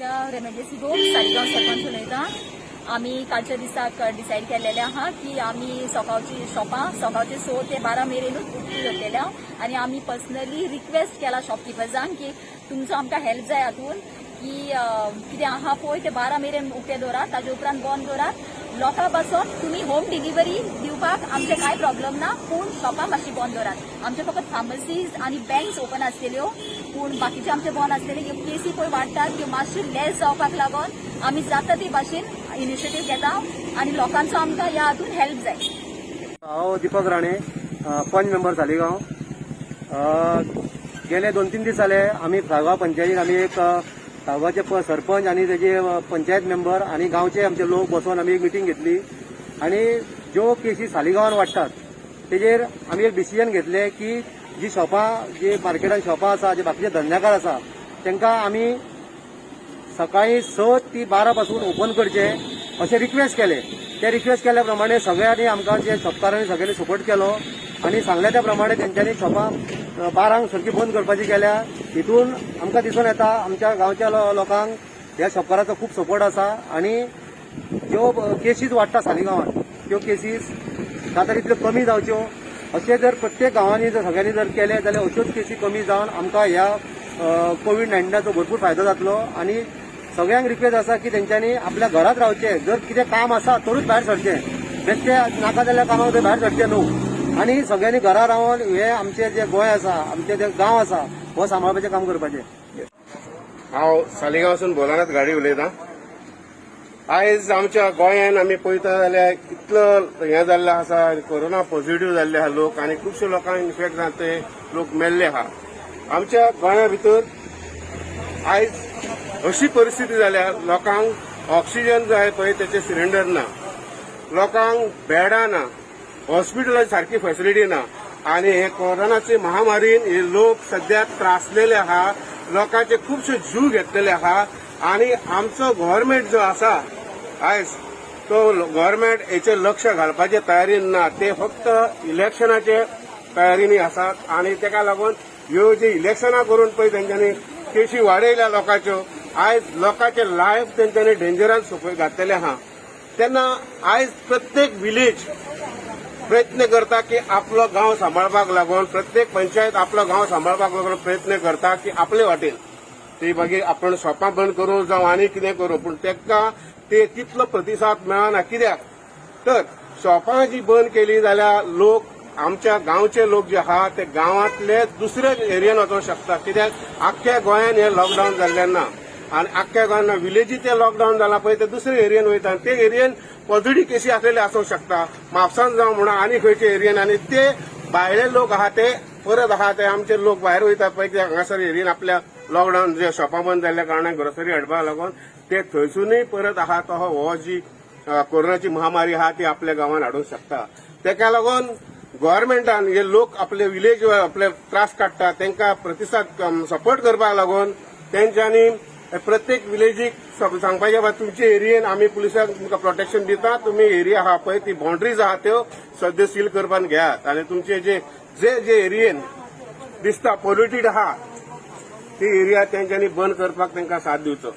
अनुष्का रेमेडिसी गो सालिगांव सरपंच उलयतां. आमी कालच्या दिसाक डिसायड केल्लेले आहा की आमी सकाळची शॉपां सकाळचे 6 ते 12 मेरेनूच उक्ती दवरलेल्या आनी आमी पर्सनली रिक्वेस्ट केला शॉपकिपर्सांक की तुमचो आमकां हेल्प जाय हातून की कितें आहा पळय ते 12 मेरेन उक्ते दवरात, ताजे उपरांत बंद दवरात. लोकां पासून तुमी होम डिलिव्हरी दिवपाक आमचे कांय प्रॉब्लेम ना, पूण शॉपां मातशी बंद दवरात. आमचे फकत फार्मसीज आनी बँक्स ओपन आसतल्यो, पूण बाकीचे आमचे बंद आसतले. ह्यो केसी पळय वाडटात त्यो मातशी लेस जावपाक लागून आमी जाता ते भाशेन इनिशिएटीव घेता आनी लोकांचो आमकां ह्या हातून हेल्प जाय. हांव दीपक राणे, पंच मेंबर सालिगांव. गेले 2-3 दीस जाले आमी साळगांव पंचायतीन आमी एक साळगांवचे सरपंच आनी तेजे पंचायत मेंबर आनी गांवचे आमचे लोक बसून आमी एक मिटींग घेतली आनी ज्यो केसी सालिगांवान वाडटात तेजेर आमी एक डिसिजन घेतले की जी शॉपां जी मार्केटान शॉपां आसा जे बाकीचे धंद्याकार आसा तांकां आमी सकाळी 6 ते 12 पासून ओपन करचे अशें रिक्वेस्ट केले. ते रिक्वेस्ट केल्या प्रमाणे सगळ्यांनी आमकां जे शॉपकारांनी सगळ्यांनी सपोर्ट केलो आनी सांगल्या त्या प्रमाणे तेंच्यांनी शॉपां 12 सारखी बंद करपाची केल्या. हितून आमकां दिसून येता आमच्या गांवच्या लोकांक ह्या शॉपकाराचो खूब सपोर्ट आसा आनी ज्यो केसीस वाडटा सालिगांवान त्यो केसीस जाता तितल्यो कमी जावच्यो अशें जर प्रत्येक गांवांनी जर सगळ्यांनी जर केले जाल्यार अश्योच केसी कमी जावन आमकां ह्या कोविड-19चो भरपूर फायदो जातलो. आनी सगळ्यांक रिक्वेस्ट आसा की तेंच्यांनी आपल्या घरात रावचे. जर कितें काम आसा तरूच भायर सरचें, बेश्टे नाका जाल्ल्या कामाक थंय भायर सरचें न्हू. आनी सगळ्यांनी घरा रावन हे आमचे जे गोंय आसा आमचे जे गांव आसा हो सांबाळपाचें काम करपाचें. हांव सालिगांवसून भोलानाथ गाडी उलयतां. आयज आमच्या गोंयांत आमी पळयता जाल्यार इतलो हें जाल्लें आसा, कोरोना पॉझिटिव्ह जाल्ले आहा लोक आनी खुबशे लोकांक इन्फेक्ट जावन ते लोक मेल्ले आहा. आमच्या गोंया भितर आयज अशी परिस्थिती जाल्या लोकांक ऑक्सिजन जाय पळय तेचे सिलिंडर ना, लोकांक बेडां ना, हॉस्पिटलांची सारकी फॅसिलिटी ना आनी हे कोरोनाची महामारीन हे लोक सध्या त्रासलेले आहा, लोकांचे खुबशे जीव घेतलेले आहा. आनी आमचो गव्हर्नमेंट जो आसा आयज तो गव्हर्नमेंट हेचेर लक्ष घालपाचे तयारीन ना. ते फक्त इलेक्शनाचे तयारीनी आसात आनी तेका लागून ह्यो जे इलेक्शनां करून पळय तेंच्यांनी केसी वाडयल्या लोकांच्यो, आयज लोकांचे लायफ तेंच्यांनी डेंजरान सकयल घातलेले आहा. तेन्ना आयज प्रत्येक विलेज प्रयत्न करता की आपलो गांव सांबाळपाक लागून, प्रत्येक पंचायत आपलो गांव सांबाळपाक लागून प्रयत्न करता की आपले वाटेन ते मागीर आपण शॉपां बंद करूं जावं आनी कितें करूं, पूण तेका ते तितलो प्रतिसाद मेळना. कित्याक तर शॉपां जी बंद केली जाल्यार लोक आमच्या गांवचे लोक जे आहा ते गांवांतले दुसऱ्या एरियान वचूंक शकता. कित्याक आख्ख्या गोंयान हे लॉकडावन जाल्लें ना आनी आख्ख्या गोंयान विलेजी ते लॉकडावन जाला पळय ते दुसऱ्या एरियान वयता. ते एरियेन पॉझिटिव्ह केसी आसलेले आसूंक शकता, म्हापसान जावं म्हणा आनी खंयच्या एरियेन, आनी ते भायले लोक आहा ते परत आहा ते आमचे लोक भायर वयतात पळय कित्याक हांगासर एरियेन आपल्या लॉकडावन जे शॉपां बंद जाल्ल्या कारणान ग्रोसरी हाडपाक लागून ते थंयसुनूय परत आहा तो हो जी कोरोनाची महामारी आहा ती आपल्या गांवांत हाडूंक शकता. तेका लागून गव्हर्नमेंटान हे लोक आपले विलेज आपले त्रास काडटा तांकां प्रतिसाद सपोर्ट करपाक लागून तेंच्यांनी प्रत्येक विलेजीक सांगपाचें बाबा तुमच्या एरियेन आमी पुलिसांक तुमकां प्रोटेक्शन दिता, तुमी एरिया आहा पळय ती बाउंड्रीज आहा त्यो सद्य सील करपाक घेयात आनी तुमचे जे एरियेन दिसता पोल्युटेड आहा ती एरिया तेंच्यांनी बंद करपाक तांकां साथ दिवचो.